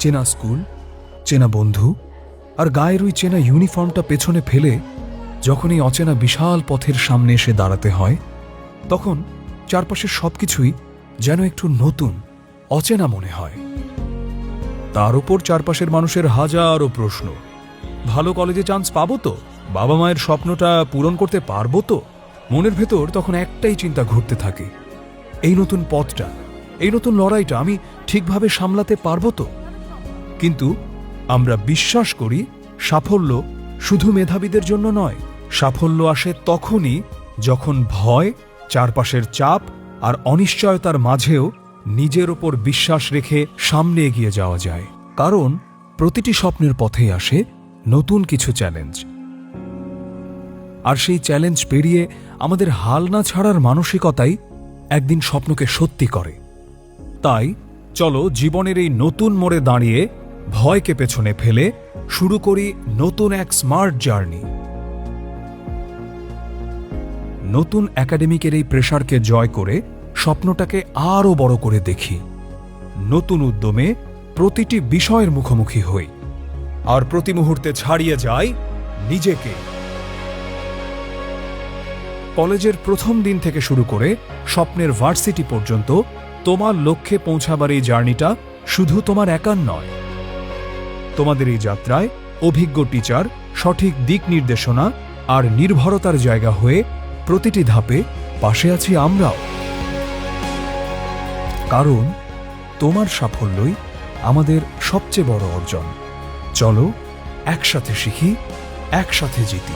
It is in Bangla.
চেনা স্কুল, চেনা বন্ধু আর গায়ের ওই চেনা ইউনিফর্মটা পেছনে ফেলে যখন এই অচেনা বিশাল পথের সামনে এসে দাঁড়াতে হয়, তখন চারপাশের সবকিছুই যেন একটু নতুন, অচেনা মনে হয়। তার উপর চারপাশের মানুষের হাজারো প্রশ্ন। ভালো কলেজে চান্স পাবো তো? বাবা মায়ের স্বপ্নটা পূরণ করতে পারবো তো? মনের ভেতর তখন একটাই চিন্তা ঘুরতে থাকে, এই নতুন পথটা, এই নতুন লড়াইটা আমি ঠিকভাবে সামলাতে পারবো তো? কিন্তু আমরা বিশ্বাস করি সাফল্য শুধু মেধাবীদের জন্য নয়। সাফল্য আসে তখনই যখন ভয়, চারপাশের চাপ আর অনিশ্চয়তার মাঝেও নিজের ওপর বিশ্বাস রেখে সামনে এগিয়ে যাওয়া যায়। কারণ প্রতিটি স্বপ্নের পথেই আসে নতুন কিছু চ্যালেঞ্জ, আর সেই চ্যালেঞ্জ পেরিয়ে আমাদের হাল না ছাড়ার মানসিকতাই একদিন স্বপ্নকে সত্যি করে। তাই চলো জীবনের এই নতুন মোড়ে দাঁড়িয়ে ভয়কে পেছনে ফেলে শুরু করি নতুন এক স্মার্ট জার্নি। নতুন একাডেমিকের এই প্রেশারকে জয় করে স্বপ্নটাকে আরও বড় করে দেখি। নতুন উদ্যমে প্রতিটি বিষয়ের মুখোমুখি হই আর প্রতি মুহূর্তে ছাড়িয়ে যাই নিজেকে। কলেজের প্রথম দিন থেকে শুরু করে স্বপ্নের ভার্সিটি পর্যন্ত তোমার লক্ষ্যে পৌঁছাবার এই জার্নিটা শুধু তোমার একার নয়। তোমাদের এই যাত্রায় অভিজ্ঞ টিচার, সঠিক দিক নির্দেশনা আর নির্ভরতার জায়গা হয়ে প্রতিটি ধাপে পাশে আছি আমরাও। কারণ তোমার সাফল্যই আমাদের সবচেয়ে বড় অর্জন। চলো একসাথে শিখি, একসাথে জিতি।